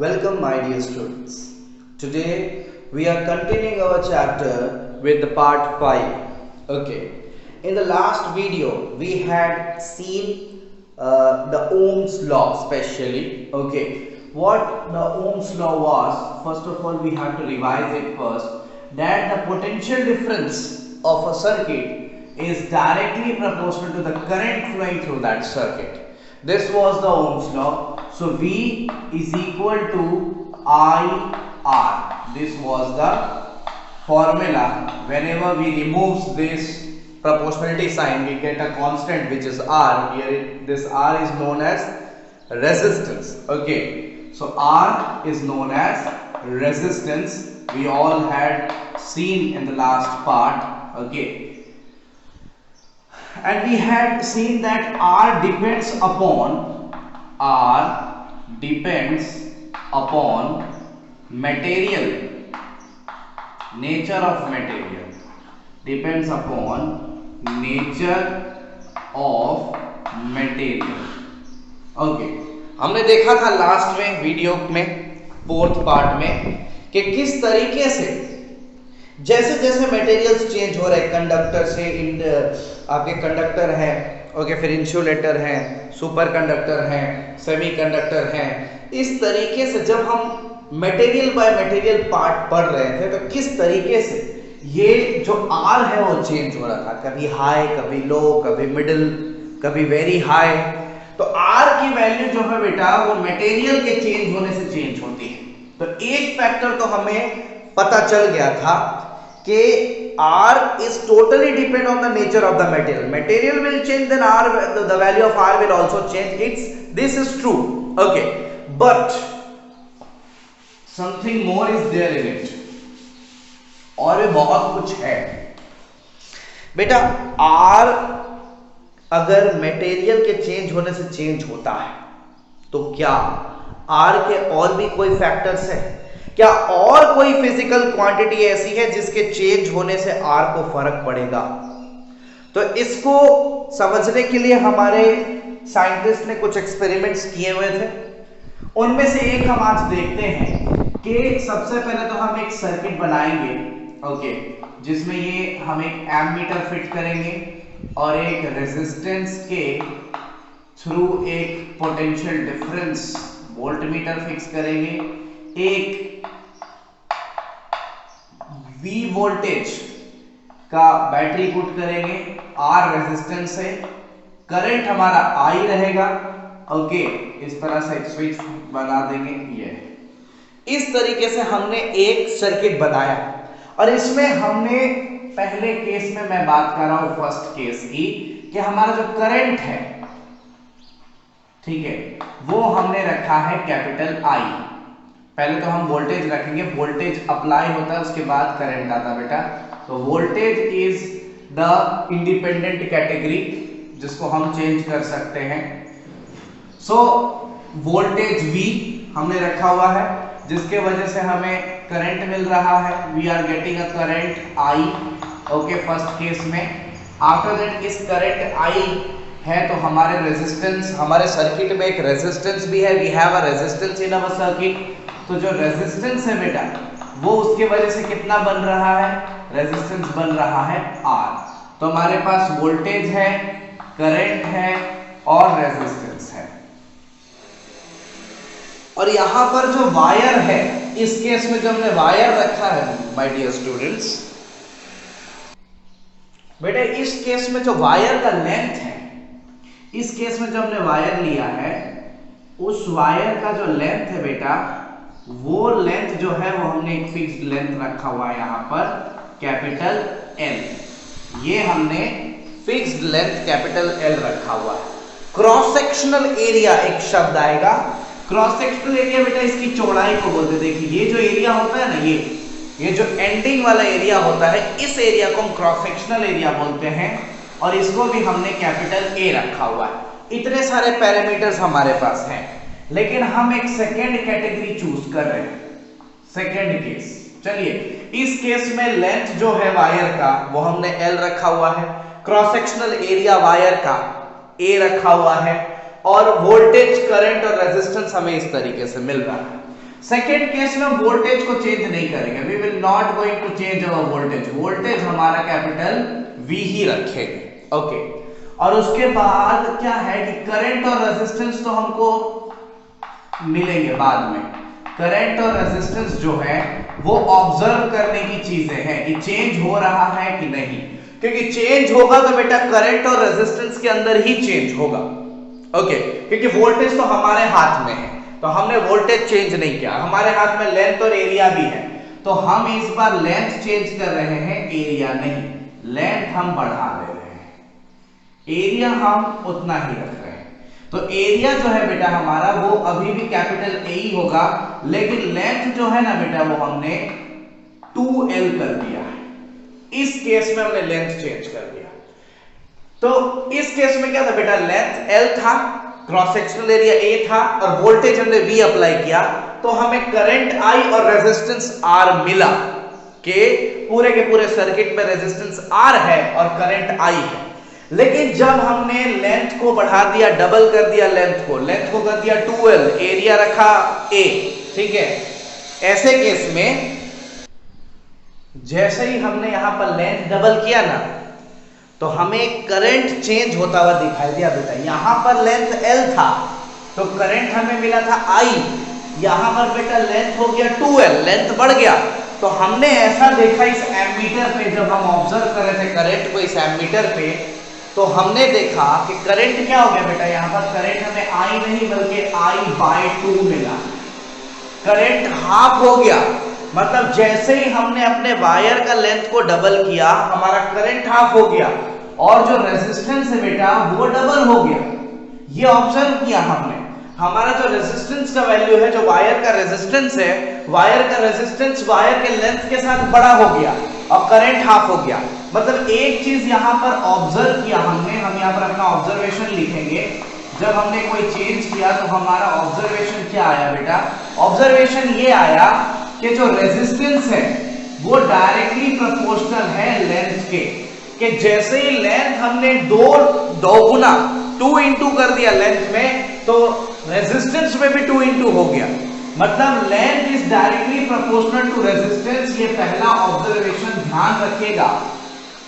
Welcome, my dear students. Today we are continuing our chapter with the part 5. Okay. In the last video we had seen the Ohm's law specially. Okay. What the Ohm's law was, first of all we have to revise it first, that the potential difference of a circuit is directly proportional to the current flowing through that circuit. This was the Ohm's law. So V is equal to IR. This was the formula. Whenever we remove this proportionality sign, we get a constant which is R. Here this R is known as resistance. Okay. So R is known as resistance. We all had seen in the last part. Okay. And we had seen that R depends upon material, nature of material, depends upon nature of material. Okay, हमने देखा था last में video में fourth part में कि किस तरीके से जैसे जैसे मटेरियल्स चेंज हो रहे हैं, कंडक्टर से आपके कंडक्टर है, ओके, फिर इंसुलेटर है, सुपर कंडक्टर है, सेमीकंडक्टर है, इस तरीके से जब हम मटेरियल बाय मटेरियल पार्ट पढ़ रहे थे तो किस तरीके से ये जो आर है वो चेंज हो रहा था, कभी हाई, कभी लो, कभी मिडिल, कभी वेरी हाई। तो आर की वैल्यू जो है बेटा वो मटेरियल के चेंज होने से चेंज होती है। तो एक फैक्टर तो हमें पता चल गया था कि R is totally depend on the nature of the material. Material will change, then the value of R will also change. This is true. Okay, but something more is there in it. और भी बहुत कुछ है बेटा। R अगर material के change होने से चेंज होता है तो क्या R के और भी कोई फैक्टर्स है? क्या और कोई फिजिकल क्वांटिटी ऐसी है जिसके चेंज होने से R को फर्क पड़ेगा? तो इसको समझने के लिए हमारे साइंटिस्ट ने कुछ एक्सपेरिमेंट्स किए हुए थे। उनमें से एक हम आज देखते हैं कि सबसे पहले तो हम एक सर्किट बनाएंगे, ओके, जिसमें ये हम एक एमीटर फिट करेंगे और एक रेजिस्टेंस के थ्रू एक पोटेंशियल डिफरेंस वोल्टमीटर फिक्स करेंगे, एक V वोल्टेज का बैटरी पुट करेंगे, R रेजिस्टेंस से, करंट हमारा I रहेगा, ओके, इस तरह से एक स्विच बना देंगे। ये इस तरीके से हमने एक सर्किट बनाया और इसमें हमने पहले केस में मैं बात कर रहा हूं फर्स्ट केस की कि हमारा जो करंट है, ठीक है, वो हमने रखा है कैपिटल I। पहले तो हम वोल्टेज रखेंगे, वोल्टेज अप्लाई होता है उसके बाद करंट आता बेटा। तो voltage is the independent category जिसको हम चेंज कर सकते हैं। सो वोल्टेज V हमने रखा हुआ है जिसके वजह से हमें करंट मिल रहा है, we are getting a current I, okay, first case में। आफ्टर दैट इस करंट I है तो हमारे रेजिस्टेंस, हमारे सर्किट में एक रेजिस्टेंस भी है, we have a resistance in our circuit. तो जो रेजिस्टेंस है बेटा वो उसके वजह से कितना बन रहा है, रेजिस्टेंस बन रहा है R। तो हमारे पास वोल्टेज है, करंट है और रेजिस्टेंस है। और यहां पर जो वायर है, इस केस में जो हमने वायर रखा है माय डियर स्टूडेंट्स, बेटा इस केस में जो वायर का लेंथ है, इस केस में जो हमने वायर लिया है उस वायर का जो लेंथ है बेटा, वो लेंथ जो है वो हमने एक फिक्स्ड लेंथ रखा हुआ है यहां पर कैपिटल L। ये हमने फिक्स्ड लेंथ कैपिटल L रखा हुआ है। क्रॉस सेक्शनल एरिया एक शब्द आएगा। क्रॉस सेक्शनल एरिया बेटा इसकी चौड़ाई को बोलते हैं। देखिए ये जो एरिया होता है ना, ये जो एंडिंग वाला एरिया होता है, इस एरिया को हम क्रॉस सेक्शनल एरिया बोलते हैं और इसको भी हमने कैपिटल A रखा हुआ है। इतने सारे पैरामीटर्स हमारे पास हैं, लेकिन हम एक सेकेंड कैटेगरी चूज कर रहे हैं, सेकेंड केस। चलिए इस केस में लेंथ जो है वायर का वो हमने L रखा हुआ है, क्रॉस सेक्शनल एरिया वायर का A रखा हुआ है और वोल्टेज, करंट और रेजिस्टेंस हमें इस तरीके से मिल रहा है। सेकेंड केस में वोल्टेज को चेंज नहीं करेंगे, we will not going to change our voltage, voltage हमारा कैपिटल V ही रखेंगे। ओके, और उसके बाद क्या है कि करंट और रेजिस्टेंस तो हमको मिलेंगे बाद में। करंट और रेजिस्टेंस जो है वो ऑब्जर्व करने की चीजें हैं कि चेंज हो रहा है कि नहीं, क्योंकि चेंज होगा तो बेटा करंट और रेजिस्टेंस के अंदर ही चेंज होगा। ओके, क्योंकि वोल्टेज तो हमारे हाथ में है, तो हमने वोल्टेज चेंज नहीं किया, हमारे हाथ में लेंथ और एरिया भी है, तो हम इस बार लेंथ चेंज कर रहे हैं, एरिया नहीं। लेंथ हम बढ़ा दे रहे हैं, एरिया हम उतना ही रख रहे हैं। तो एरिया जो है बेटा हमारा वो अभी भी कैपिटल A ही होगा, लेकिन लेंथ जो है ना बेटा वो हमने 2L कर दिया है। इस केस में हमने लेंथ चेंज कर दिया। तो इस केस में क्या था बेटा, लेंथ L था, क्रॉस सेक्शनल एरिया A था और वोल्टेज हमने V अप्लाई किया, तो हमें करंट I और रेजिस्टेंस R मिला कि पूरे के पूरे सर्किट में रेजिस्टेंस R है और करंट I है। लेकिन जब हमने लेंथ को बढ़ा दिया, डबल कर दिया लेंथ को कर दिया 2L, एरिया रखा A, ठीक है, ऐसे केस में जैसे ही हमने यहां पर लेंथ डबल किया ना, तो हमें करंट चेंज होता हुआ दिखाई दिया बेटा। यहां पर लेंथ L था तो करंट हमें मिला था I, यहां पर बेटा लेंथ हो गया 2L, लेंथ बढ़ गया। तो हमने ऐसा देखा इस एमीटर पे, जब हम ऑब्जर्व कर रहे थे करंट को इस एमीटर पे, तो हमने देखा कि करंट क्या हो गया बेटा, यहां पर करंट हमें I नहीं बल्कि I/2 मिला, करंट हाफ हो गया। मतलब जैसे ही हमने अपने वायर का लेंथ को डबल किया, हमारा करंट हाफ हो गया और जो रेजिस्टेंस है बेटा वो डबल हो गया। ये ऑब्जर्व किया हमने, हमारा जो रेजिस्टेंस का वैल्यू है, जो वायर का रेजिस्टेंस है, वायर का रेजिस्टेंस वायर के लेंथ के साथ बड़ा हो गया और करंट हाफ हो गया। मतलब एक चीज यहां पर ऑब्जर्व किया हमने, हम यहां पर अपना ऑब्जर्वेशन लिखेंगे। जब हमने कोई चेंज किया तो हमारा ऑब्जर्वेशन क्या आया बेटा, ऑब्जर्वेशन ये आया कि जो रेजिस्टेंस है वो डायरेक्टली प्रोपोर्शनल है लेंथ के, कि जैसे ही लेंथ हमने दो गुना 2 इंटू कर दिया लेंथ में, तो रेजिस्टेंस में भी 2 इंटू हो गया। मतलब length is directly proportional to resistance, ये पहला ऑब्जर्वेशन ध्यान रखिएगा।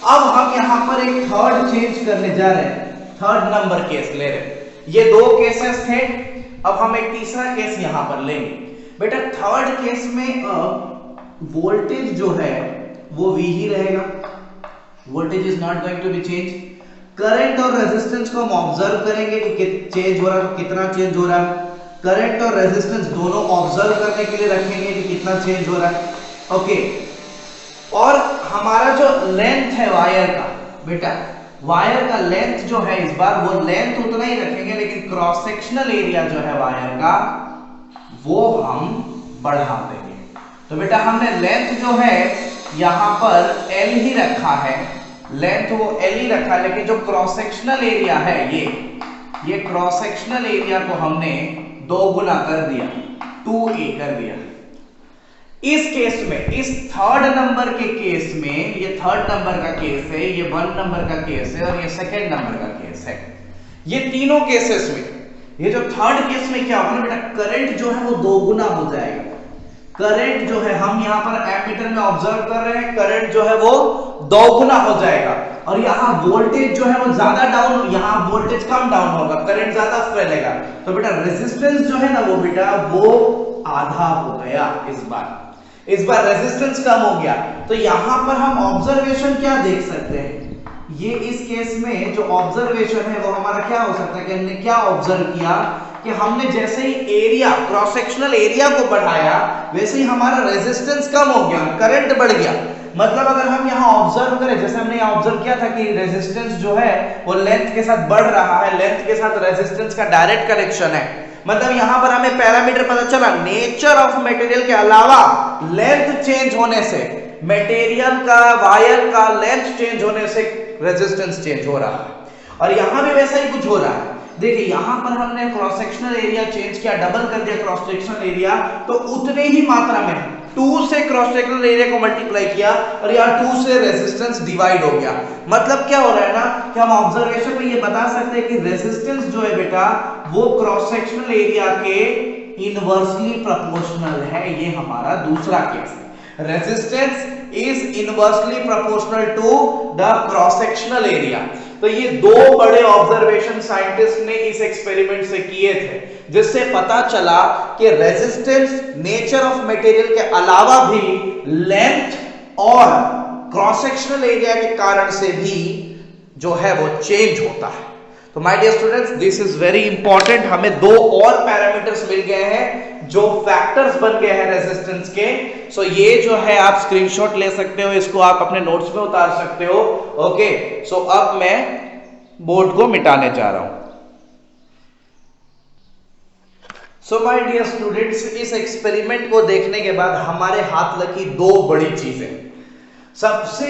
अब हम यहां पर एक थर्ड चेंज करने जा रहे हैं, थर्ड नंबर केस ले रहे हैं। ये दो केसेस थे, अब हम एक तीसरा केस यहां पर लेंगे बेटा। थर्ड केस में वोल्टेज जो है वो V ही रहेगा, voltage is not going to be change. Current और रेजिस्टेंस को हम ऑब्जर्व करेंगे कि चेंज हो रहा है, कितना चेंज हो रहा है। करंट और रेजिस्टेंस दोनों ऑब्जर्व करने के लिए रखेंगे कि कितना चेंज हो रहा है। ओके, और हमारा जो लेंथ है वायर का बेटा, वायर का लेंथ जो है इस बार वो लेंथ उतना ही रखेंगे, लेकिन क्रॉस सेक्शनल एरिया जो है वायर का वो हम बढ़ा देंगे। तो बेटा हमने लेंथ जो है यहां पर L ही रखा है, लेंथ वो L ही रखा, लेकिन जो क्रॉस सेक्शनल एरिया है ये क्रॉस सेक्शनल एरिया को हमने 2 गुना कर दिया, 2A कर दिया। इस केस में, इस थर्ड नंबर के केस में, ये थर्ड नंबर का केस है, ये 1 नंबर का केस है और ये सेकंड नंबर का केस है। ये तीनों केसेस में, ये जो थर्ड केस में क्या होगा ना बेटा, करंट जो है वो 2 गुना हो जाएगा। करंट जो है हम यहां पर एमीटर में ऑब्जर्व कर रहे हैं, करंट जो है वो 2 गुना हो जाएगा और यहाँ वोल्टेज जो है वो ज्यादा डाउन, यहाँ वोल्टेज कम डाउन होगा, करंट ज्यादा फैलेगा। तो बेटा रेजिस्टेंस जो है ना वो बेटा वो आधा हो गया। इस बार रेजिस्टेंस कम हो गया। तो यहां पर हम ऑब्जर्वेशन क्या देख सकते हैं, ये इस केस में जो ऑब्जर्वेशन है वो हमारा क्या हो सकता है कि हमने क्या ऑब्जर्व किया कि हमने जैसे ही एरिया, क्रॉस सेक्शनल एरिया को बढ़ाया, वैसे ही हमारा रेजिस्टेंस कम हो गया, करंट बढ़ गया। मतलब अगर हम यहाँ ऑब्जर्व करें, जैसे हमने यहाँ ऑब्जर्व किया था कि रेजिस्टेंस जो है वो लेंथ के साथ बढ़ रहा है, लेंथ के साथ रेजिस्टेंस का डायरेक्ट कनेक्शन है। मतलब यहाँ पर हमें पैरामीटर पता चला, नेचर ऑफ मटेरियल के अलावा लेंथ चेंज होने से, मटेरियल का, वायर का लेंथ चेंज होने से रेजिस्टेंस चेंज हो रहा है। और यहाँ भी वैसा ही कुछ हो रहा है। देखिए यहाँ पर हमने क्रॉस सेक्शनल एरिया चेंज किया, डबल कर दिया क्रॉस सेक्शनल एरिया, तो उतने ही मात्रा में 2 से क्रॉस सेक्शनल एरिया को मल्टीप्लाई किया और यहाँ 2 से रेजिस्टेंस डिवाइड हो गया। मतलब क्या हो रहा है ना कि हम ऑब्जर्वेशन में ये बता सकते हैं कि रेजिस्टेंस जो है बेटा वो क्रॉस सेक्शनल एरिया के इनवर्सली प्रोपोर्शनल है, ये हमारा दूसरा केस है। Resistance is inversely proportional to the cross sectional area. तो ये दो बड़े ऑब्जर्वेशन साइंटिस्ट ने इस एक्सपेरिमेंट से किए थे, जिससे पता चला कि रेजिस्टेंस नेचर ऑफ मटेरियल के अलावा भी लेंथ और क्रॉस सेक्शनल एरिया के कारण से भी जो है वो चेंज होता है। तो my dear students, this is very important. हमें दो और पैरामीटर्स मिल गए हैं जो फैक्टर्स बन गए हैं रेजिस्टेंस के। सो ये जो है आप स्क्रीनशॉट ले सकते हो, इसको आप अपने नोट्स में उतार सकते हो। ओके, सो अब मैं बोर्ड को मिटाने जा रहा हूं। सो माय डियर स्टूडेंट्स, इस एक्सपेरिमेंट को देखने के बाद हमारे हाथ लगी दो बड़ी चीजें। सबसे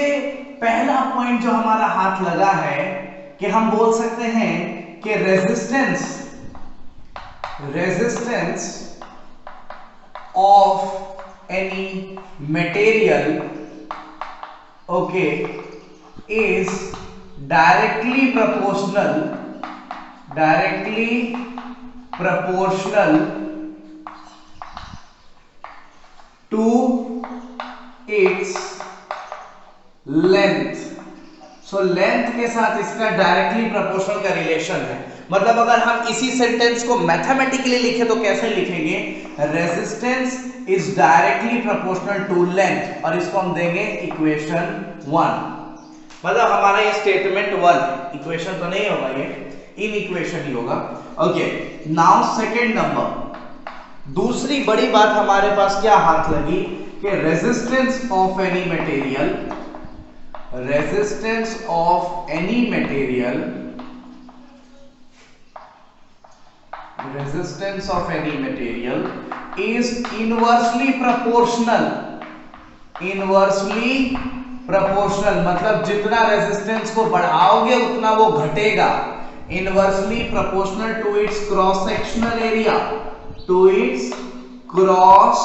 पहला पॉइंट जो हमारा हाथ लगा है कि हम बोल सकते हैं कि resistance of any material okay is directly proportional to its length। So length के साथ इसका डायरेक्टली प्रोपोर्शनल का रिलेशन है। मतलब अगर हम इसी सेंटेंस को मैथमेटिकली लिखें तो कैसे लिखेंगे? Resistance is directly proportional to length, और इसको हम देंगे इक्वेशन 1। मतलब हमारा ये स्टेटमेंट 1, इक्वेशन तो नहीं होगा, ये इन इक्वेशन ही होगा। ओके, नाउ सेकंड नंबर, दूसरी बड़ी बात हमारे पास क्या हाथ लगी कि resistance of any material is inversely proportional। मतलब जितना रेजिस्टेंस को बढ़ाओगे उतना वो घटेगा। Inversely proportional to its cross sectional area, cross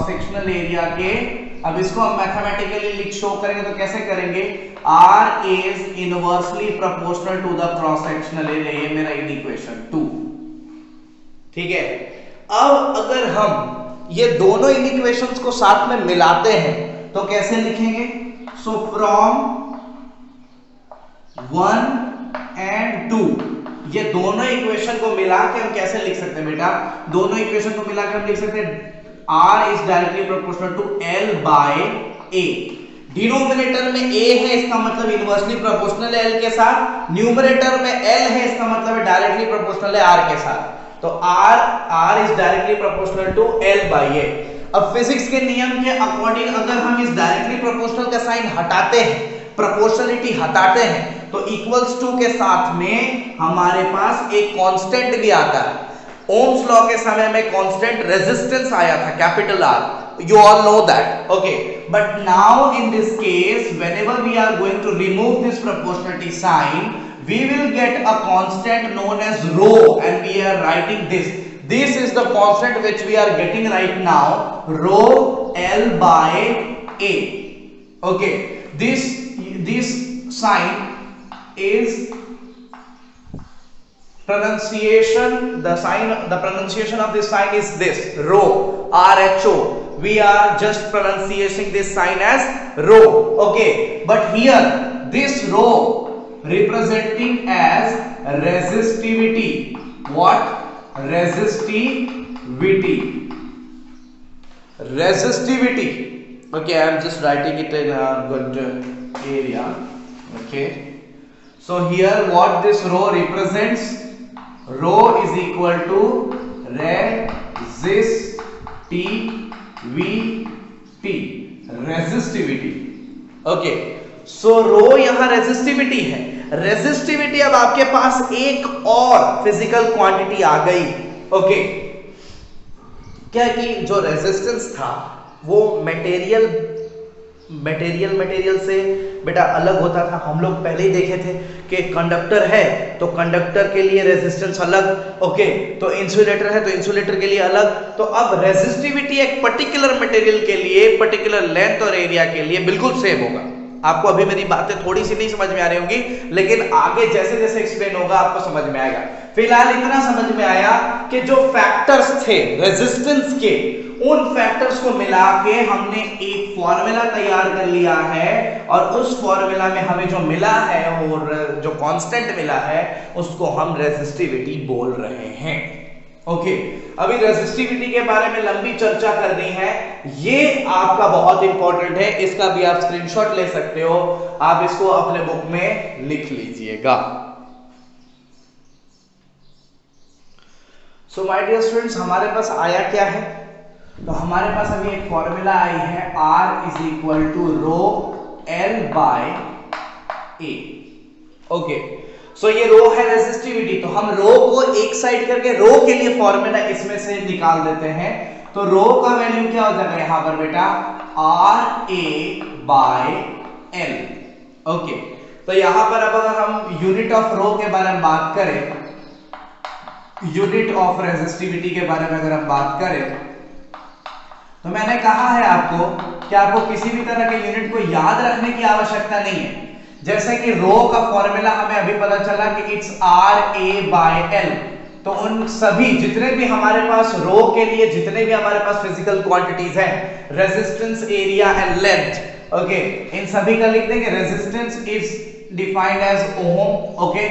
sectional area के। अब इसको हम मैथमेटिकली शो करेंगे तो कैसे करेंगे? R is inversely proportional to the cross sectional area, ये मेरा इन इक्वेशन 2। ठीक है, अब अगर हम ये दोनों इन इक्वेशंस को साथ में मिलाते हैं तो कैसे लिखेंगे? सो फ्रॉम 1 and 2, ये दोनों इक्वेशन को मिला के हम कैसे लिख सकते हैं बेटा? दोनों इक्वेशन को मिला के हम लिख सकते हैं R is directly proportional to L by A। Denominator में A है, इसका मतलब इनवर्सली प्रोपोर्शनल है L के साथ। न्यूमरेटर में L है, इसका मतलब है डायरेक्टली प्रोपोर्शनल है R के साथ। तो R is directly proportional to L by A। अब फिजिक्स के नियम के अकॉर्डिंग अगर हम इस डायरेक्टली प्रोपोर्शनल का साइन हटाते हैं, प्रोपोर्शनलिटी हटाते हैं, तो इक्वल्स टू के साथ में हमारे पास एक कांस्टेंट भी आता है। ओम्स लॉ के समय में कांस्टेंट रेजिस्टेंस आया था, capital R। You all know that, okay? But now in this case, whenever we are going to remove this proportionality sign, we will get a constant known as rho, and we are writing this. This is the constant which we are getting right now, rho L by A. Okay, this sign is pronunciation. The pronunciation of this sign is this, rho, RHO. We are just pronouncing this sign as rho. Okay, but here this rho representing as resistivity. What? Resistivity. Okay, I am just writing it in a good area. Okay, so here what this rho represents? Rho is equal to resistivity। Okay, so rho यहां resistivity है। Resistivity, अब आपके पास एक और physical quantity आ गई। Okay, क्या कि जो रेजिस्टेंस था वो मटेरियल से बेटा अलग होता था। हम लोग पहले ही देखे थे कि कंडक्टर है तो कंडक्टर के लिए रेजिस्टेंस अलग, ओके, तो इंसुलेटर है तो इंसुलेटर के लिए अलग। तो अब रेजिस्टिविटी एक पर्टिकुलर मटेरियल के लिए, पर्टिकुलर लेंथ और एरिया के लिए बिल्कुल सेम होगा। आपको अभी मेरी बातें थोड़ी सी नहीं समझ में आ रही होंगी, लेकिन आगे जैसे जैसे एक्सप्लेन होगा आपको समझ में आएगा। फिलहाल इतना समझ में आया कि जो फैक्टर्स थे रेजिस्टेंस के, उन फैक्टर्स को मिला के हमने एक फॉर्मूला तैयार कर लिया है, और उस फॉर्मूला में हमें जो मिला है और जो कांस्टेंट मिला है उसको हम रेजिस्टिविटी बोल रहे हैं। ओके, अभी रेजिस्टिविटी के बारे में लंबी चर्चा करनी है, ये आपका बहुत इंपॉर्टेंट है, इसका भी आप स्क्रीनशॉट ले सकते हो, आप इसको अपने बुक में लिख लीजिएगा। सो माय डियर स्टूडेंट्स, हमारे पास आया क्या है, तो हमारे पास अभी एक फॉर्मूला आई है R is equal to rho L by A। Okay, so ये रो है रेजिस्टिविटी, तो हम रो को एक साइड करके रो के लिए फॉर्मूला इसमें से निकाल देते हैं। तो रो का वैल्यू क्या हो जाएगा यहां पर बेटा, RA बाय L। ओके, तो यहां पर अब अगर हम यूनिट ऑफ रो के बारे में बात करें, यूनिट ऑफ रेजिस्टिविटी के बारे में अगर हम बात करें, तो मैंने कहा है आपको कि आपको किसी भी तरह के यूनिट को याद रखने की आवश्यकता नहीं है। जैसे कि रो का फॉर्मूला हमें अभी पता चला कि इट्स RA बाय L, तो उन सभी जितने भी हमारे पास रो के लिए जितने भी हमारे पास फिजिकल क्वांटिटीज हैं, resistance, area and length, okay, इन सभी का लिख देंगे। Resistance is defined as ohm, okay,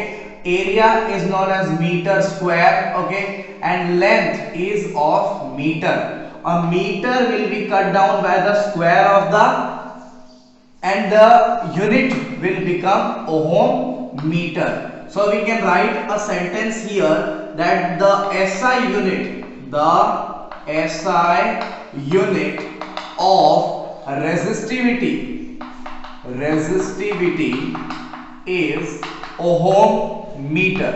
area is known as metre square, okay, and length is of metre. A meter will be cut down by the square of the, and the unit will become ohm meter. So we can write a sentence here that the SI unit of resistivity is ohm meter.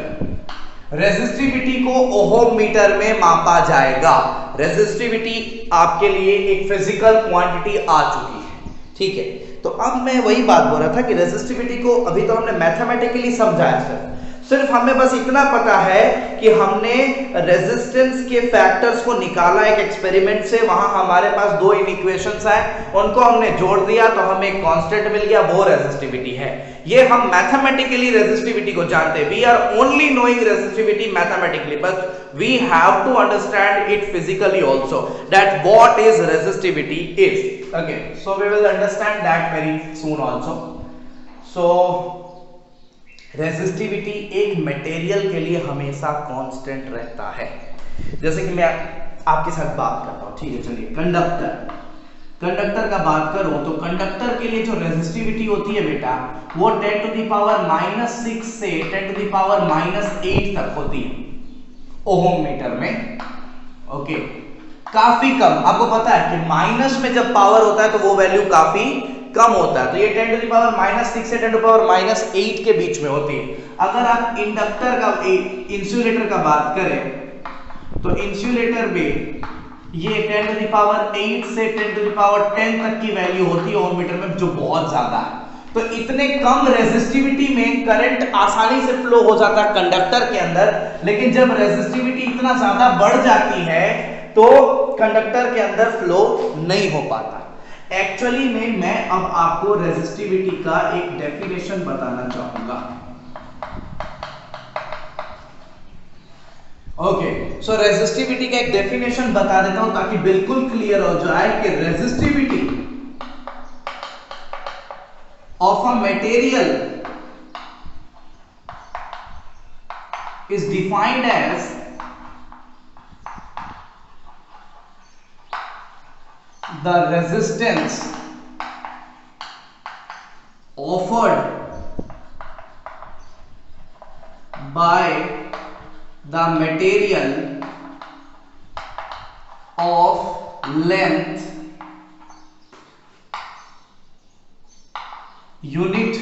Resistivity को ohm metre में मापा जाएगा। Resistivity आपके लिए एक physical quantity आ चुकी है, ठीक है। तो अब मैं वही बात बोल रहा था कि रेजिस्टिविटी को अभी तो हमने मैथमेटिकली समझाया, सिर्फ हमें बस इतना पता है कि हमने रेजिस्टेंस के फैक्टर्स को निकाला एक एक्सपेरिमेंट से, वहां हमारे पास दो इक्वेशंस आए, उनको हमने जोड़ दिया तो हमें एक कांस्टेंट मिल गया, वो रेजिस्टिविटी है। ये हम मैथमेटिकली रेजिस्टिविटी को जानते हैं। We are only knowing resistivity mathematically, but we have to understand it physically also, that what is resistivity is. Okay, so we will understand that very soon also. So resistivity एक material के लिए हमेशा constant रहता है। जैसे कि मैं आपके साथ बात करता हूं, ठीक है, चलिए, कंडक्टर का बात करूं तो कंडक्टर के लिए जो रेजिस्टिविटी होती है बेटा, वो 10 टू द पावर -6 से 10 टू द पावर -8 तक होती है ओहम मीटर में। ओके, काफी कम। आपको पता है कि माइनस में जब पावर होता है तो वो वैल्यू काफी कम होता है, तो ये 10 टू द पावर -6 से 10 टू द पावर -8 के बीच में होती है। अगर आप इंडक्टर का, इंसुलेटर का बात करें तो इंसुलेटर में ये 10 टू द पावर 8 से 10 टू द पावर 10 तक की वैल्यू होती है ओम मीटर में, जो बहुत ज्यादा है। तो इतने कम रेजिस्टिविटी में करंट आसानी से फ्लो हो जाता है कंडक्टर के अंदर, लेकिन जब रेजिस्टिविटी इतना ज्यादा बढ़ जाती है तो कंडक्टर के अंदर फ्लो नहीं हो पाता। एक्चुअली में मैं अब आपको रेजिस्टिविटी का एक डेफिनेशन बताना चाहूंगा। ओके, सो रेजिस्टिविटी का एक डेफिनेशन बता देता हूं ताकि बिल्कुल क्लियर हो जाए कि resistivity of a material is defined as the resistance offered by the material of length unit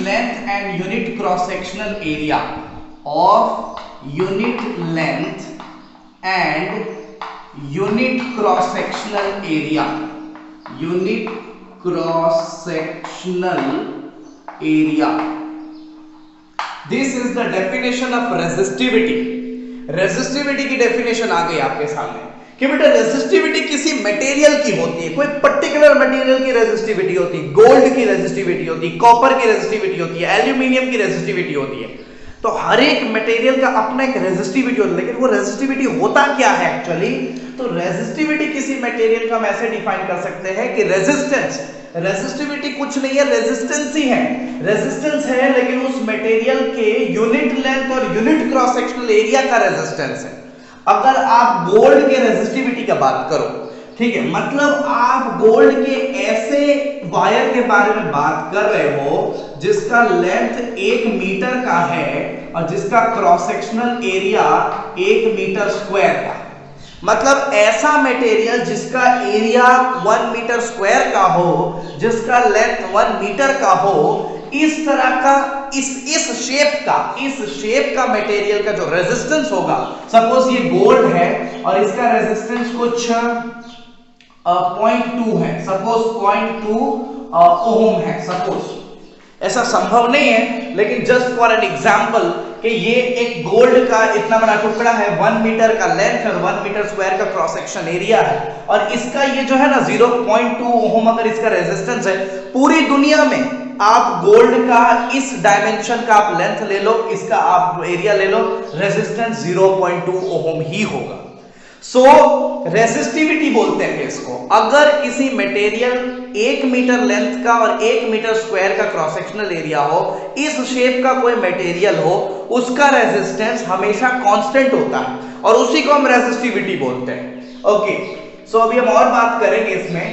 length and unit cross sectional area of unit length and unit cross sectional area, unit cross sectional area. This is the definition of resistivity. Resistivity की definition आ गई आपके सामने कि बेटा resistivity किसी material की होती है, कोई पर्टिकुलर मटेरियल की रेजिस्टिविटी होती है, गोल्ड की रेजिस्टिविटी होती है, कॉपर की रेजिस्टिविटी होती है, एल्यूमिनियम की रेजिस्टिविटी होती है। तो हर एक मटेरियल का अपना एक रेजिस्टिविटी होता है, लेकिन वो रेजिस्टिविटी होता क्या है एक्चुअली? तो रेजिस्टिविटी किसी मटेरियल का हम ऐसे डिफाइन कर सकते हैं कि रेजिस्टेंस, रेजिस्टिविटी कुछ नहीं है, रेजिस्टेंस ही है। रेजिस्टेंस है लेकिन उस मटेरियल के यूनिट लेंथ और यूनिट क्रॉस सेक्शनल एरिया का रेजिस्टेंस है। अगर आप गोल्ड के रेजिस्टिविटी की बात करो, ठीक है, मतलब आप गोल्ड के ऐसे वायर के बारे में बात कर रहे हो जिसका लेंथ 1 मीटर का है और जिसका cross sectional area 1 metre square का, मतलब ऐसा मटेरियल जिसका एरिया 1 मीटर स्क्वायर का हो, जिसका लेंथ 1 मीटर का हो, इस तरह का इस शेप का मटेरियल का जो रेजिस्टेंस होगा, सपोज ये गोल्ड है और इसका रेजिस्टेंस कुछ 0.2 है, सपोज 0.2 ओम है, सपोज ऐसा संभव नहीं है, लेकिन जस्ट फॉर एन एग्जांपल कि ये एक गोल्ड का इतना बड़ा टुकड़ा है, 1 मीटर का लेंथ और 1 मीटर स्क्वायर का क्रॉस सेक्शन एरिया है, और इसका ये जो है ना 0.2 ओम अगर इसका रेजिस्टेंस है, पूरी दुनिया में आप गोल्ड का इस डायमेंशन का आप लेंथ ले लो, इसका आप एरिया ले लो, रेजिस्टेंस 0.2 ओम ही होगा। सो रेजिस्टिविटी बोलते हैं इसको। अगर किसी मटेरियल 1 मीटर लेंथ का और 1 मीटर स्क्वायर का क्रॉस सेक्शनल एरिया हो, इस शेप का कोई मटेरियल हो, उसका रेजिस्टेंस हमेशा कांस्टेंट होता है और उसी को हम रेजिस्टिविटी बोलते हैं। ओके, सो अभी हम और बात करेंगे इसमें।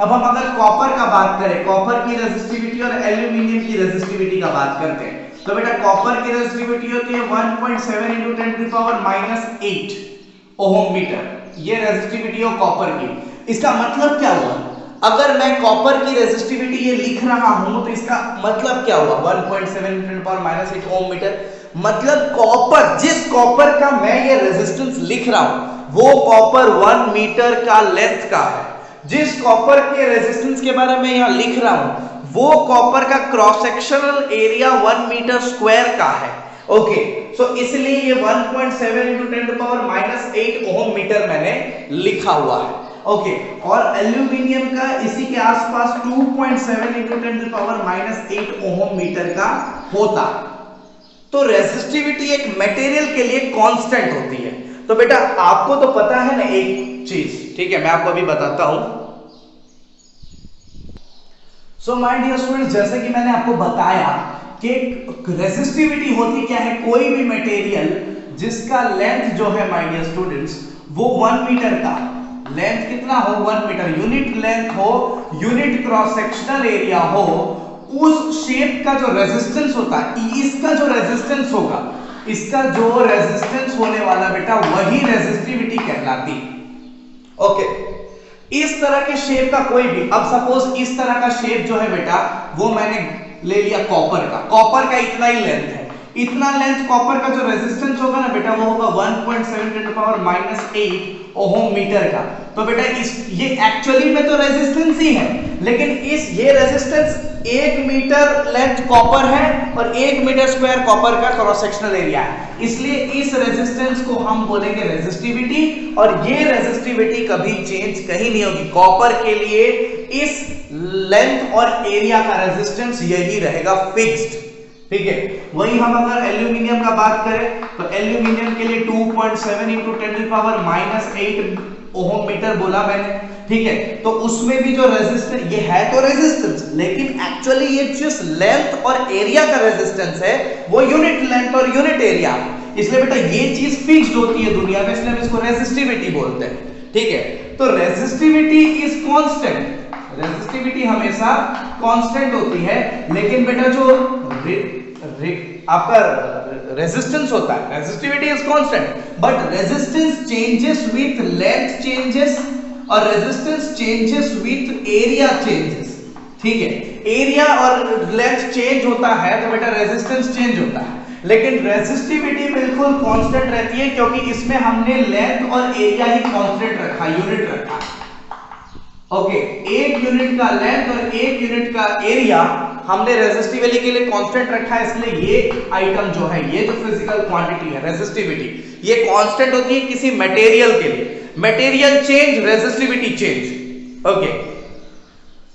अब हम अगर कॉपर का बात करें, कॉपर की रेजिस्टिविटी और एल्यूमिनियम की रेजिस्टिविटी का बात करते हैं, तो बेटा कॉपर की रेजिस्टिविटी होती है 1.7 × 10⁻⁸ ओम मीटर, ये रेजिस्टिविटी है कॉपर की। इसका मतलब क्या हुआ? अगर मैं कॉपर की रेजिस्टिविटी ये लिख रहा हूं तो इसका मतलब क्या हुआ? 1.7 × 10⁻⁸ ओम मीटर, मतलब कॉपर, जिस कॉपर का मैं ये रेजिस्टेंस लिख रहा हूं वो कॉपर 1 मीटर का लेंथ का है। जिस कॉपर के रेजिस्टेंस के बारे में यहां लिख रहा हूं वो कॉपर का cross sectional area 1 metre square का है। ओके, सो इसलिए ये 1.7 × 10⁻⁸ ओम मीटर मैंने लिखा हुआ है। ओके, और एल्यूमिनियम का इसी के आसपास 2.7 × 10⁻⁸ ओम मीटर का होता। तो रेजिस्टिविटी एक मटेरियल के लिए कांस्टेंट होती है। तो बेटा आपको तो पता है ना एक चीज, ठीक है, मैं आपको अभी बताता हूं। सो माय डियर स्टूडेंट्स, जैसे कि मैंने आपको बताया कि रेजिस्टिविटी होती क्या है, कोई भी मटेरियल जिसका लेंथ जो है माय डियर स्टूडेंट्स वो 1 मीटर का, लेंथ कितना हो 1 मीटर, यूनिट लेंथ हो, यूनिट क्रॉस सेक्शनल एरिया हो, उस शेप का जो रेजिस्टेंस होता है, इसका जो रेजिस्टेंस होगा, इसका जो रेजिस्टेंस होने वाला बेटा वही रेजिस्टिविटी कहलाती। ओके, इस तरह के शेप का कोई भी, अब सपोज इस तरह का शेप जो है बेटा वो मैंने ले लिया कॉपर का, कॉपर का इतना ही लेंथ है, इतना लेंथ कॉपर का जो रेजिस्टेंस होगा ना बेटा वो होगा 1.7 × 10⁻⁸ ओम मीटर का। तो बेटा ये एक्चुअली में तो रेजिस्टेंस ही है, लेकिन ये रेजिस्टेंस 1 मीटर लेंथ कॉपर है और 1 मीटर स्क्वायर कॉपर का क्रॉस सेक्शनल एरिया है, इसलिए इस रेजिस्टेंस को हम बोलेंगे रेजिस्टिविटी, और ये रेजिस्टिविटी कभी चेंज कहीं नहीं होगी। कॉपर के लिए इस लेंथ और एरिया का रेजिस्टेंस यही रहेगा फिक्स्ड, ठीक है। वही हम अगर एल्यूमिनियम का बात करें तो एल्यूमिनियम के लिए 2.7 × 10⁻⁸ ओम मीटर बोला मैंने, ठीक है। तो उसमें भी जो रेजिस्टेंस, ये है तो रेजिस्टेंस, लेकिन एक्चुअली ये जिस लेंथ और एरिया का रेजिस्टेंस है वो यूनिट लेंथ और यूनिट एरिया, इसलिए बेटा ये चीज फिक्स्ड होती है दुनिया में, इसलिए हम इसको रेजिस्टिविटी बोलते हैं, ठीक है। तो रेजिस्टिविटी इज कांस्टेंट, रेजिस्टिविटी हमेशा कांस्टेंट होती है, लेकिन बेटा जो आपका रेजिस्टेंस होता है, resistivity is constant, but resistance changes with length changes और resistance changes with area changes, ठीक है। एरिया और लेंथ चेंज होता है तो बेटा रेजिस्टेंस चेंज होता है, लेकिन रेजिस्टिविटी बिल्कुल कांस्टेंट रहती है क्योंकि इसमें हमने लेंथ और एरिया ही कांस्टेंट रखा, यूनिट रखा। ओके, 1 यूनिट का लेंथ और 1 यूनिट का एरिया हमने रेजिस्टिविटी के लिए कांस्टेंट रखा है, इसलिए ये आइटम जो है, ये जो फिजिकल क्वांटिटी है रेजिस्टिविटी, ये कांस्टेंट होती है किसी मटेरियल के लिए। Material change, resistivity change. Okay,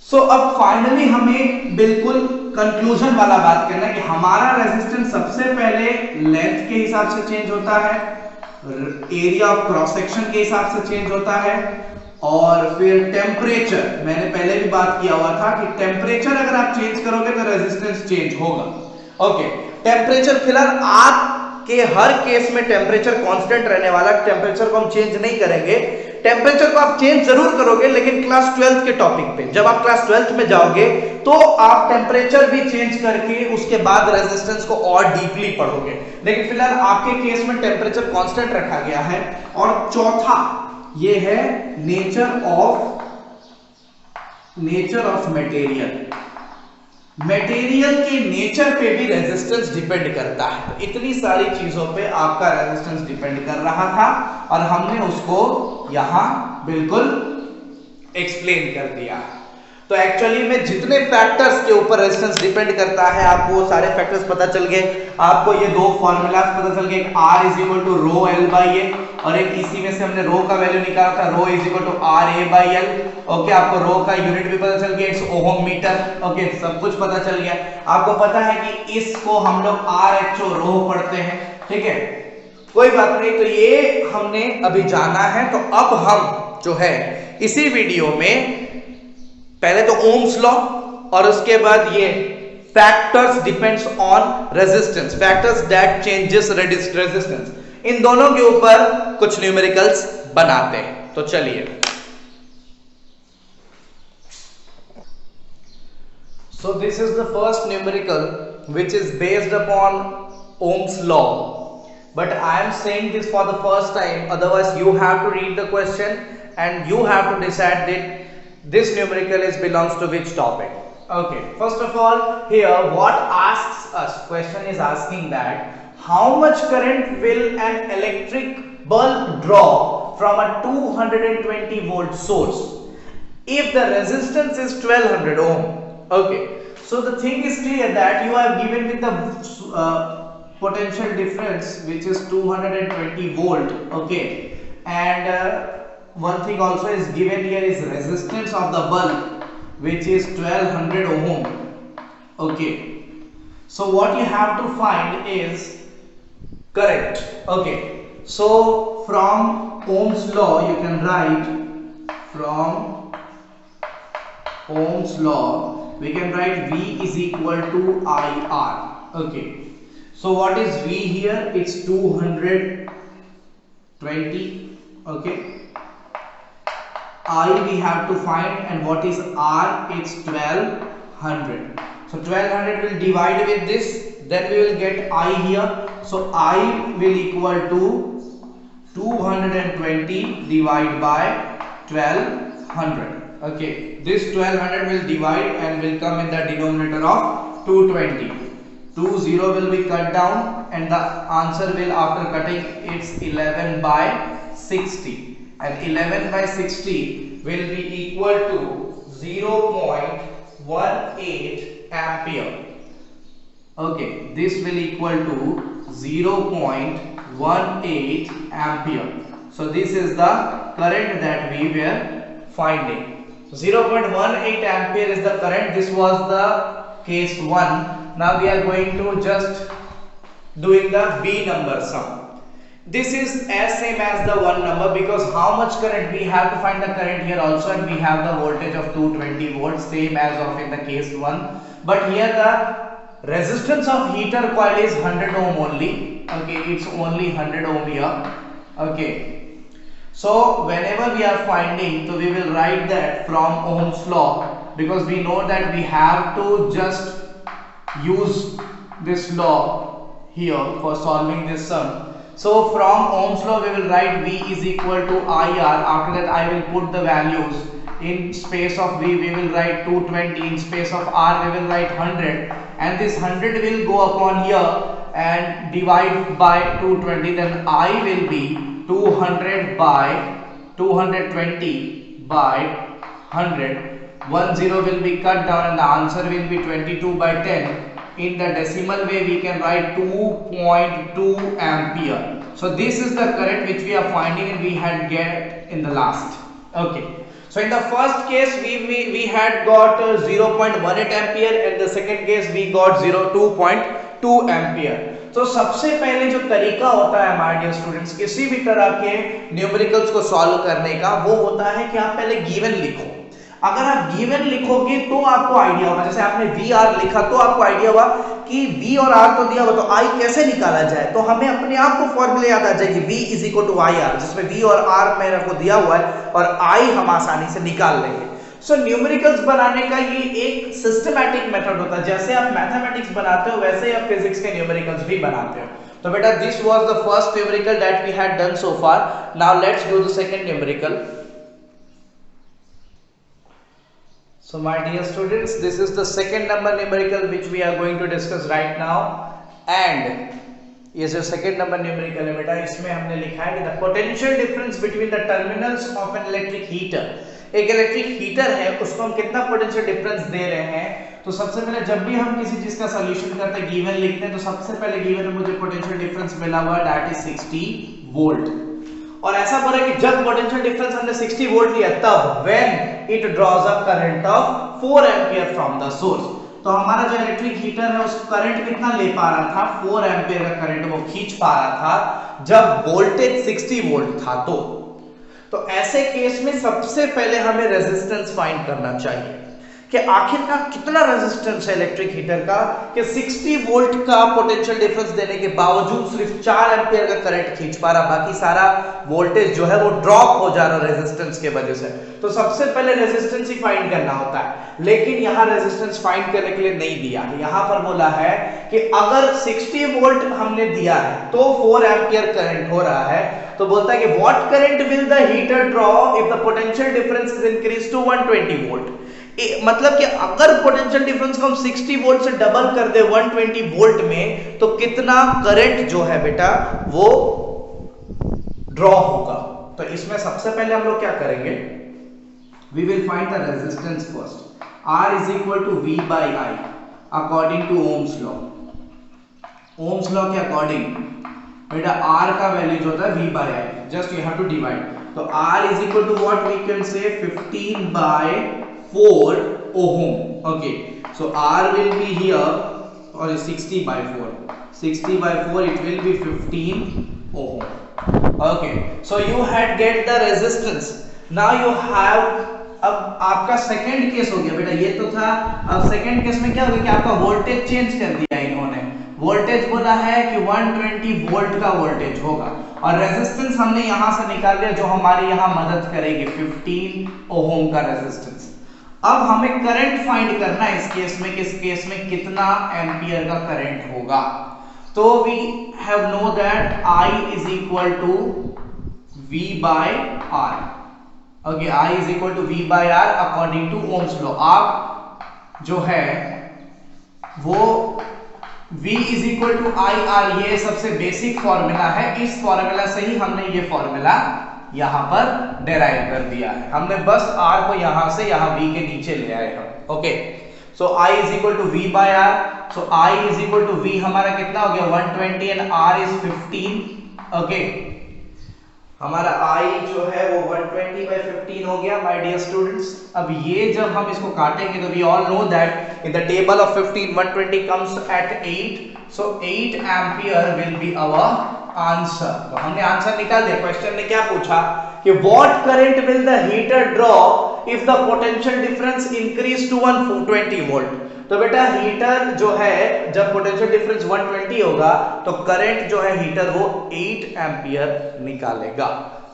so अब फाइनली हमें बिल्कुल कंक्लूजन वाला बात करना है कि हमारा रेजिस्टेंस सबसे पहले लेंथ के हिसाब से चेंज होता है, एरिया ऑफ क्रॉस सेक्शन के हिसाब से चेंज होता है, और फिर टेम्परेचर, मैंने पहले भी बात किया हुआ था कि टेम्परेचर अगर आप चेंज करोगे तो रेजिस्टेंस चेंज होगा। ओके, टेम्परेचर फिलहाल आपके हर केस में टेम्परेचर कांस्टेंट रहने वाला, टेम्परेचर को हम चेंज नहीं करेंगे। टेम्परेचर को आप चेंज जरूर करोगे लेकिन क्लास 12th के टॉपिक पे, जब आप क्लास 12th में जाओगे तो आप टेम्परेचर भी चेंज करके उसके बाद रेजिस्टेंस को और डीपली पढ़ोगे, लेकिन फिलहाल आपके केस में टेम्परेचर कांस्टेंट रखा गया है। और चौथा ये है नेचर ऑफ मटेरियल। मटेरियल के नेचर पे भी रेजिस्टेंस डिपेंड करता है। तो इतनी सारी चीजों पे आपका रेजिस्टेंस डिपेंड कर रहा था और हमने उसको यहां बिल्कुल एक्सप्लेन कर दिया। तो एक्चुअली में जितने फैक्टर्स के ऊपर रेजिस्टेंस डिपेंड करता है आपको वो सारे फैक्टर्स पता चल गए। आपको ये दो फॉर्मूलाज पता चल गए, R is equal to rho L by A, और एक इसी में से हमने रो का वैल्यू निकाला था, rho is equal to R A by L. Okay, आपको रो का यूनिट भी पता चल गया, इट्स ओहम मीटर। ओके, सब कुछ पता चल गया। आपको पता है कि इसको हम लोग आर एच ओ रो पढ़ते हैं, ठीक है, कोई बात नहीं। तो ये हमने अभी जाना है। तो अब हम जो है इसी वीडियो में पहले तो ओम्स लॉ और उसके बाद ये factors depends on resistance, factors that changes resistance, इन दोनों के ऊपर कुछ न्यूमेरिकल्स बनाते हैं। तो चलिए, so this is the first numerical which is based upon Ohm's law, but I am saying this for the first time, otherwise you have to read the question and you have to decide that this numerical is belongs to which topic. Okay, first of all, here what asks us, question is asking that how much current will an electric bulb draw from a 220 volt source if the resistance is 1200 ohm. Okay, so the thing is clear that you are given with the potential difference which is 220 volt. Okay, and one thing also is given here is resistance of the bulb which is 1200 ohm. Okay, so what you have to find is current. Okay, so from Ohm's law you can write, from Ohm's law we can write V is equal to IR. Okay, so what is V here? It's 220. Okay, I we have to find, and what is R? It's 1200. So 1200 will divide with this, then we will get I here. So I will equal to 220 divided by 1200. Okay, this 1200 will divide and will come in the denominator of 220. 20 will be cut down and the answer will, after cutting, it's 11 by 60. And 11 by 60 will be equal to 0.18 ampere. Okay, this will equal to 0.18 ampere. So this is the current that we were finding. 0.18 ampere is the current. This was the case 1. Now we are going to just doing the B number sum. This is as same as the 1 number, because how much current we have to find the current here also, and we have the voltage of 220 volts, same as of in the case 1. But here the resistance of heater coil is 100 ohm only. Okay, it's only 100 ohm here. Okay, so whenever we are finding, so we will write that from Ohm's law, because we know that we have to just use this law here for solving this sum. So from Ohm's law we will write V is equal to IR. After that I will put the values. In space of V we will write 220, in space of R we will write 100, and this 100 will go upon here and divide by 220. Then I will be 200 by 220 by 100. 10 will be cut down and the answer will be 22 by 10. In the decimal way we can write 2.2 ampere. So this is the current which we are finding and we had get in the last. Okay. So in the first case we had got 0.18 ampere and the second case we got 2.2 ampere. तो सबसे पहले जो तरीका होता है हमारे dear students किसी भी तरह के न्यूमेरिकल्स को सॉल्व करने का, वो होता है कि आप पहले गिवन लिखो। अगर आप गिवन लिखोगे तो आपको आइडिया होगा, जैसे आपने वी आर लिखा तो आपको आइडिया हुआ कि वी और आर तो दिया हुआ, तो आई कैसे निकाला जाए, तो हमें अपने आप को फॉर्मूला याद आ जाएगी v is equal to I R, जिसमें v और r मेरे को दिया हुआ है और i हम आसानी से निकाल लेंगे। सो न्यूमेरिकल्स बनाने का ये एक सिस्टमैटिक मेथड होता है, जैसे आप मैथमेटिक्स बनाते हो वैसे ही आप फिजिक्स के न्यूमेरिकल्स भी बनाते हो। तो बेटा this was the first numerical that we had done so far. Now let's do the second numerical. So my dear students, this is the second number numerical which we are going to discuss right now, and ये जो second number numerical है बेटा, इसमें हमने लिखा है कि the potential difference between the terminals of an electric heater। एक इलेक्ट्रिक हीटर है, उसको हम कितना पोटेंशियल डिफरेंस दे रहे हैं। तो सबसे पहले जब भी हम किसी चीज का सॉल्यूशन करते हैं गिवन लिखते हैं, तो सबसे पहले गिवन में मुझे पोटेंशियल डिफरेंस मिला हुआ दैट इज 60 वोल्ट, और ऐसा बोला कि जब पोटेंशियल डिफरेंस हमने 60 वोल्ट लिया तब when it draws a current of 4 ampere from the source. तो हमारा जो इलेक्ट्रिक हीटर है उस करंट कितना ले पा रहा था, 4 एंपियर का करंट वो खींच पा रहा था जब वोल्टेज 60 वोल्ट था। तो ऐसे केस में सबसे पहले हमें रेजिस्टेंस फाइंड करना चाहिए कि आखिरकार कितना रेजिस्टेंस है इलेक्ट्रिक हीटर का कि 60 वोल्ट का पोटेंशियल डिफरेंस देने के बावजूद सिर्फ 4 एंपियर का करंट खींच पा रहा, बाकी सारा वोल्टेज जो है वो ड्रॉप हो जा रहा रेजिस्टेंस के वजह से। तो सबसे पहले रेजिस्टेंस ही फाइंड करना होता है, लेकिन यहाँ रेजिस्टेंस फाइंड करने के लिए नहीं दिया है। यहाँ पर बोला है कि अगर 60 वोल्ट हमने दिया है तो 4 एंपियर करंट हो रहा है, तो बोलता है कि what current will the heater draw if the potential difference is increase to 120 volt. मतलब कि अगर पोटेंशियल डिफरेंस को हम 60 वोल्ट से डबल कर दे 120 वोल्ट में, तो कितना करंट जो है बेटा वो ड्रॉ होगा। तो इसमें सबसे पहले हम लोग क्या करेंगे, we will find the resistance first. R is equal to V by I according to Ohm's law. Ohm's law के अकॉर्डिंग बेटा R का वैल्यू जो होता है V by I, just you have to divide. तो R is equal to what we can say 15 by 4 ohm. Okay, so R will be here, or 60 by 4. 60 by 4 it will be 15 ohm. Okay, so you had get the resistance. Now you have, अब आपका second case हो गया बेटा, ये तो था। अब second case में क्या हो गया कि आपका वोल्टेज चेंज कर दिया इन्होंने। वोल्टेज बोला है कि 120 वोल्ट का वोल्टेज होगा, और रेजिस्टेंस हमने यहां से निकाल लिया जो हमारे यहां मदद करेगी 15 ओम का रेजिस्टेंस। अब हमें करंट फाइंड करना है इस केस में, किस केस में कितना एंपियर का करंट होगा। तो we have know that I is equal to V bye R। Okay, I is equal to V bye R according to Ohm's law. आप जो है वो V is equal to IR, ये सबसे बेसिक फॉर्मूला है। इस फॉर्मूला से ही हमने ये फॉर्मूला यहां पर डेराइव कर दिया है। हमने बस R को यहां से यहां V के नीचे ले आए हम। Okay, so I is equal to V bye R। So I is equal to V हमारा कितना हो गया 120 एंड R इज 15। ओके, हमारा I जो है वो 120 by 15 हो गया माय डियर स्टूडेंट्स। अब ये जब हम इसको काटेंगे तो we all know that in the table of 15 120 comes at 8, so 8 ampere will be our answer. तो हमने आंसर निकाल दिया। क्वेश्चन ने क्या पूछा कि what current will the heater draw if the potential difference increase to 120 volt. तो बेटा हीटर जो है जब पोटेंशियल डिफरेंस 120 होगा तो करंट जो है हीटर वो 8 एंपियर निकालेगा।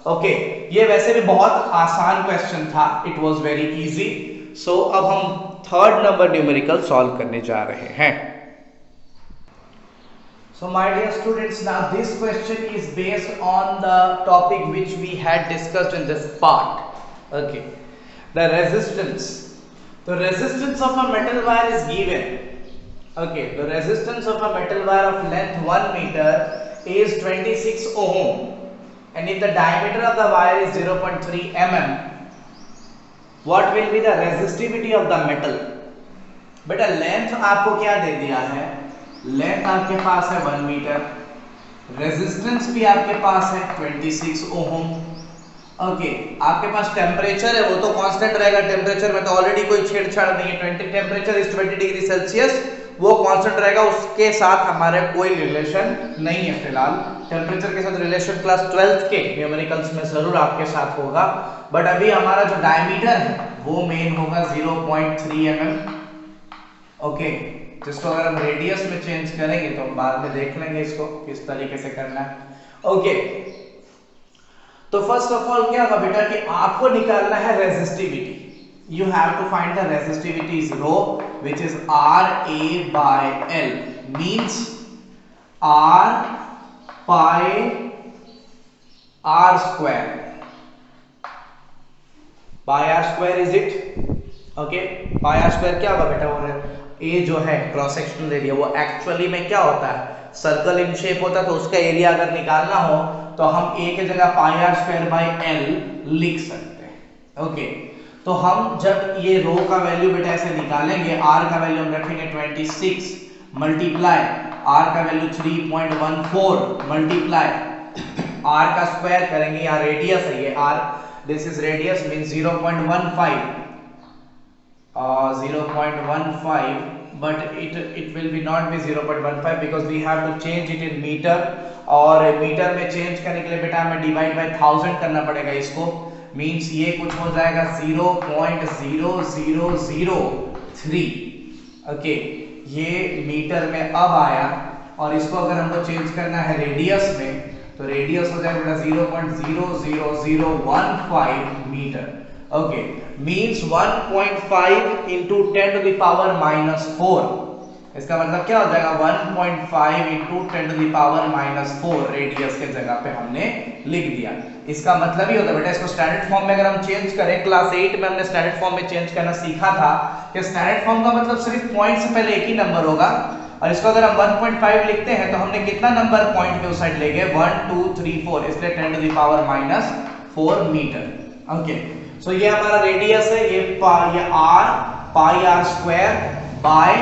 ओके, ये वैसे भी बहुत आसान क्वेश्चन था, इट वाज वेरी इजी। सो अब हम थर्ड नंबर न्यूमेरिकल सॉल्व करने जा रहे हैं। So my dear students, now this question is based on the topic which we had discussed in this part. Okay, the resistance. The resistance of a metal wire is given. Okay, the resistance of a metal wire of length 1 meter is 26 ohm, and if the diameter of the wire is 0.3 mm, what will be the resistivity of the metal? बेटा length आपको क्या दे दिया है, length आपके पास है 1 metre, resistance भी आपके पास है 26 ओम। ओके, आपके पास टेम्परेचर है, वो तो कांस्टेंट रहेगा, टेम्परेचर में तो ऑलरेडी कोई छेड़छाड़ नहीं है, 20 टेम्परेचर इज 20 डिग्री सेल्सियस, वो कांस्टेंट रहेगा, उसके साथ हमारे कोई रिलेशन नहीं है फिलहाल। टेम्परेचर के साथ रिलेशन क्लास 12th के न्यूमेरिकल्स में जरूर आपके साथ होगा, बट अभी हमारा जो डायमीटर है वो मेन होगा 0.3 mm। ओके, जिसको अगर हम रेडियस में चेंज करेंगे तो हम बाद में देख लेंगे इसको किस तरीके से करना है। ओके, तो फर्स्ट ऑफ ऑल क्या होगा बेटा कि आपको निकालना है resistivity. You have to find the resistivity is rho, which is RA/L, means R pi R square. Pi R square is it? Okay, pi R square क्या होगा बेटा? वो A जो है क्रॉस सेक्शनल एरिया, वो एक्चुअली में क्या होता है, सर्कल इन शेप होता है, तो उसका एरिया अगर निकालना हो तो हम A की जगह pi R square by L लिख सकते हैं। ओके, तो हम जब ये रो का वैल्यू बेटा ऐसे निकालेंगे, R का वैल्यू हम रखेंगे 26 मल्टीप्लाई R का वैल्यू 3.14 मल्टीप्लाई R का स्क्वायर करेंगे, यहाँ रेडियस है ये R, this is radius means 0.15 but it will be not be 0.15 because we have to change it in meter, और मीटर में चेंज करने के लिए बेटा हमें डिवाइड बाय 1000 करना पड़ेगा इसको, मींस ये कुछ हो जाएगा 0.0003। ओके, ये मीटर में अब आया, और इसको अगर हमको चेंज करना है रेडियस में तो रेडियस हो जाएगा बेटा 0.00015 metre. Okay, means 1.5 into 10 to the power -4, इसका मतलब क्या हो जाएगा 1.5 into 10 to the power -4 radius के जगह पे हमने लिख दिया। इसका मतलब ही होता है बेटा, इसको स्टैंडर्ड फॉर्म में अगर हम चेंज करें, क्लास 8 में हमने स्टैंडर्ड फॉर्म में चेंज करना सीखा था कि स्टैंडर्ड फॉर्म का मतलब सिर्फ पॉइंट से पहले एक ही नंबर होगा, और इसको अगर हम 1.5 लिखते हैं तो हमने कितना नंबर पॉइंट के उस साइड ले गए 1 2 3 4, इसलिए 10 to the power -4 metre. Okay, so ये हमारा रेडियस है, ये R pi R square by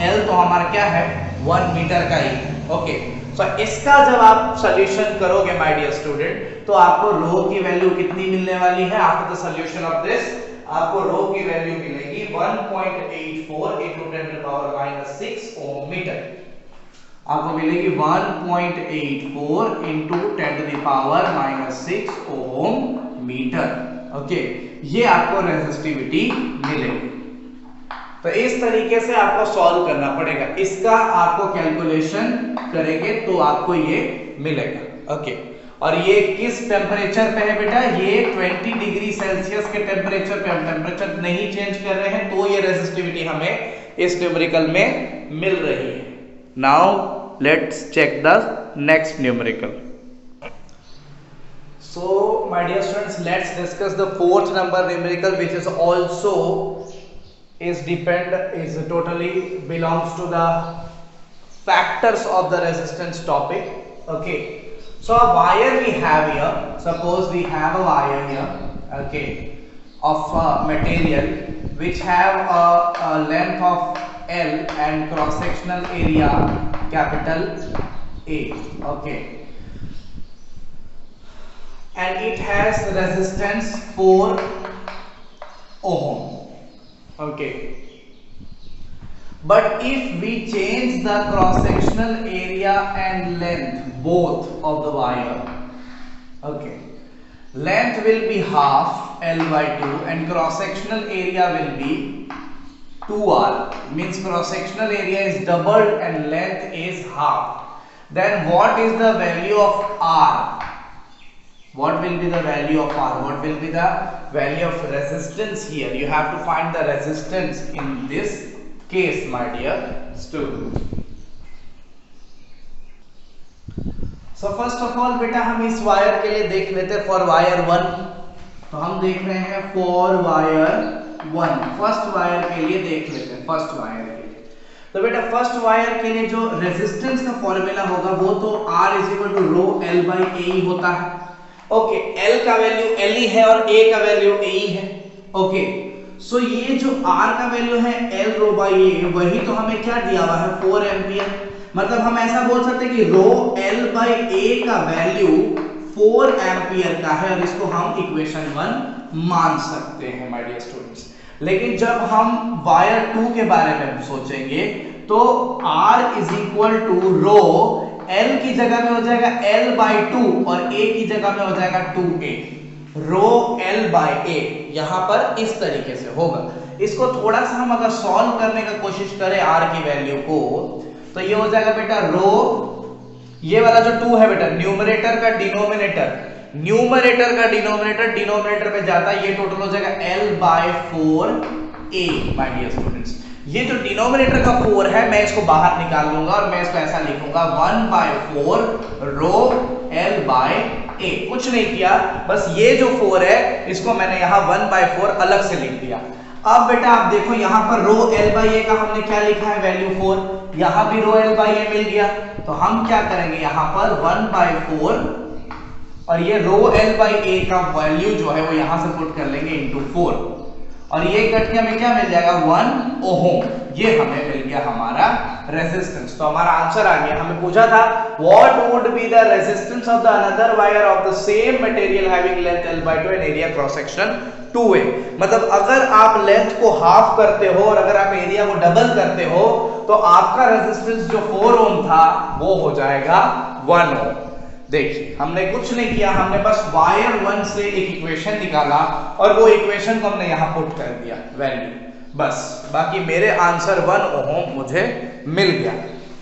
L, तो हमारा क्या है 1 मीटर का ही। ओके, सो इसका जब आप सॉल्यूशन करोगे माय डियर स्टूडेंट, तो आपको रो की वैल्यू कितनी मिलने वाली है after the solution of this, आपको रो की वैल्यू मिलेगी 1.84 into 10 to the power -6 ohm metre. आपको मिलेगी 1.84 into 10 to the power -6 ohm metre. Okay, ये आपको रेजिस्टिविटी मिलेगी। तो इस तरीके से आपको सॉल्व करना पड़ेगा, इसका आपको कैलकुलेशन करेंगे तो आपको ये मिलेगा। ओके, और ये किस टेम्परेचर पे है बेटा, ये 20 डिग्री सेल्सियस के टेम्परेचर पे, हम टेम्परेचर नहीं चेंज कर रहे हैं, तो ये रेजिस्टिविटी हमें इस न्यूमेरिकल में मिल रही है। Now let's check the next numerical. So my dear students, let's discuss the fourth number numerical, which is also totally belongs to the factors of the resistance topic. Okay, so a wire we have here, suppose we have a wire here, okay, of material which have a length of L and cross sectional area capital A. Okay, and it has resistance 4 ohm. Okay, but if we change the cross sectional area and length both of the wire, okay, length will be half L by 2 and cross sectional area will be 2R, means cross sectional area is doubled and length is half. Then what is the value of R? What will be the value of R? What will be the value of resistance here? You have to find the resistance in this case, my dear student. So first of all बेटा हम इस wire के लिए देख लेते हैं for wire 1, तो हम देख रहे हैं फॉर वायर 1, फर्स्ट वायर के लिए देख लेते हैं, फर्स्ट वायर के लिए। तो बेटा फर्स्ट वायर के लिए जो रेजिस्टेंस का फॉर्मूला होगा वो तो R = ρL by A होता है। ओके, L का वैल्यू L ही है और A का वैल्यू A ही है। ओके, सो ये जो R का वैल्यू है L ρ by A, वही तो हमें क्या दिया हुआ है 4 एम्पियर, मतलब हम ऐसा बोल सकते हैं कि रो L बाई ए का वैल्यू 4 एम्पियर का है और इसको हम इक्वेशन 1 मान सकते हैं माय डियर स्टूडेंट्स। लेकिन जब हम वायर 2 के बारे में सोचेंगे तो R is equal to rho L की जगह में हो जाएगा L बाई 2 और A की जगह में हो जाएगा 2A। Row L by A यहां पर इस तरीके से होगा। इसको थोड़ा सा हम अगर सॉल्व करने का कोशिश करें R की वैल्यू को तो ये हो जाएगा बेटा रो, ये वाला जो 2 है बेटा न्यूमरेटर का डिनोमिनेटर, न्यूमरेटर का डिनोमिनेटर डिनोमिनेटर में जाता है, ये टोटल हो जाएगा L by 4A my dear students. ये जो डिनोमिनेटर का 4 है मैं इसको बाहर निकाल लूंगा और मैं इसको ऐसा लिखूंगा 1 by 4 rho L by A। कुछ नहीं किया, बस ये जो 4 है इसको मैंने यहाँ 1 बाय 4 अलग से लिख दिया। अब बेटा आप देखो यहाँ पर रो L बाई A का हमने क्या लिखा है वैल्यू 4, यहाँ भी रो L बाई A मिल गया, तो हम क्या करेंगे यहाँ पर 1 बाय 4 और ये रो L बाई A का वैल्यू जो है वो यहाँ से पुट कर लेंगे इनटू 4 और ये कट के हमें क्या मिल जाएगा 1 ओहम, ये हमें मिल गया हमारा रेजिस्टेंस। तो हमारा आंसर आ गया। हमें पूछा था what would be the resistance of the another wire of the same material having length L by 2 and area cross section 2A। मतलब अगर आप लेंथ को हाफ करते हो और अगर आप एरिया को डबल करते हो तो आपका रेजिस्टेंस जो 4 ओम था वो हो जाएगा 1 ओम। देखिए हमने कुछ नहीं किया, हमने बस वायर 1 से एक इक्वेशन निकाला और वो इक्वेशन को हमने यहां पुट कर दिया वैल्यू, बस। बाकी मेरे आंसर 1 ओम मुझे मिल गया।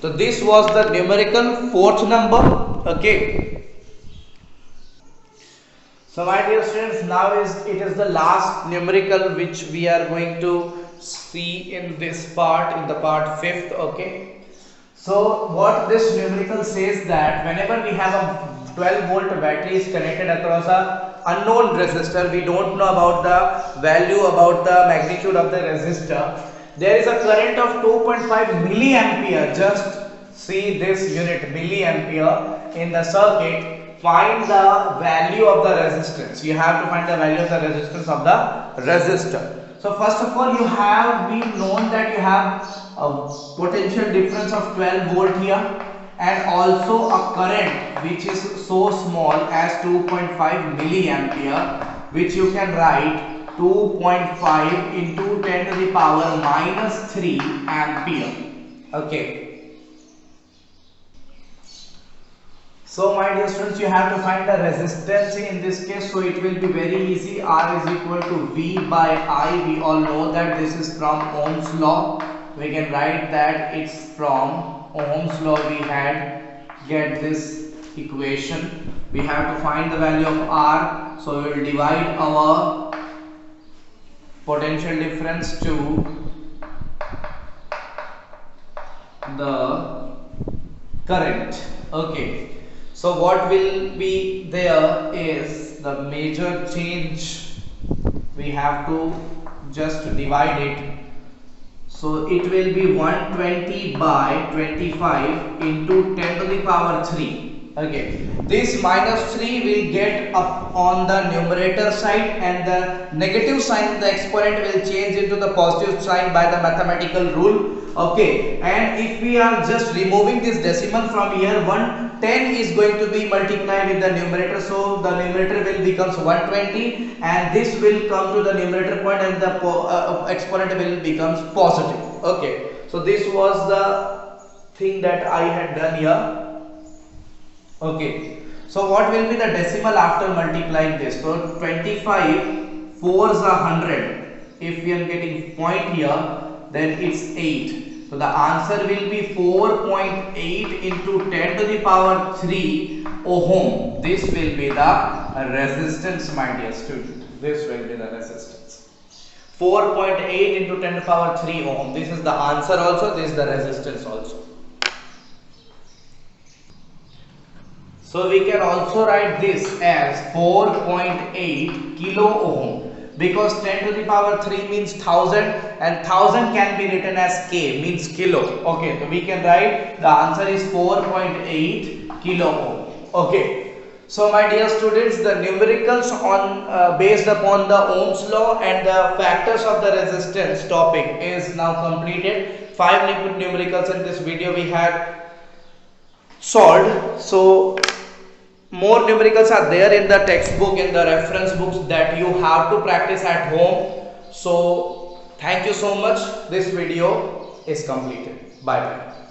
तो this was the numerical 4th number. Okay, so my dear students, now it is the last numerical which we are going to see in this part, in the part 5th. Okay, so what this numerical says that whenever we have a 12 volt battery is connected across a unknown resistor, we don't know about the value, about the magnitude of the resistor, there is a current of 2.5 milliampere, just see this unit milliampere in the circuit. Find the value of the resistance. You have to find the value of the resistance of the resistor. So first of all, you have been known that you have a potential difference of 12 volt here and also a current which is so small as 2.5 milliampere, which you can write 2.5 into 10 to the power minus 3 ampere. Okay. So my dear students, you have to find the resistance in this case. So it will be very easy. R is equal to V by I. We all know that this is from Ohm's law. We can write that it's from Ohm's law. We had get this equation. We have to find the value of R. So we will divide our potential difference to the current. Okay. So what will be there is the major change. We have to just divide it. So it will be 120 by 25 into 10 to the power 3. Okay, this minus 3 will get up on the numerator side and the negative sign, the exponent will change into the positive sign by the mathematical rule. Okay, and if we are just removing this decimal from here, 110 is going to be multiplied with the numerator, so the numerator will becomes 120 and this will come to the numerator point and the exponent will becomes positive. Okay, so this was the thing that I had done here. Okay, so what will be the decimal after multiplying this? So 25 4s are 100. If we are getting point here, then it's 8. So the answer will be 4.8 into 10 to the power 3 ohm. This will be the resistance, my dear student. This will be the resistance. 4.8 into 10 to the power 3 ohm. This is the answer also. This is the resistance also. So we can also write this as 4.8 kilo ohm, because 10 to the power 3 means 1000 and 1000 can be written as k, means kilo. Okay, so we can write the answer is 4.8 kilo ohm. Okay, so my dear students, the numericals on based upon the Ohm's law and the factors of the resistance topic is now completed. 5 numericals in this video we had solved. So more numericals are there in the textbook, in the reference books, that you have to practice at home. So thank you so much. This video is completed. Bye bye.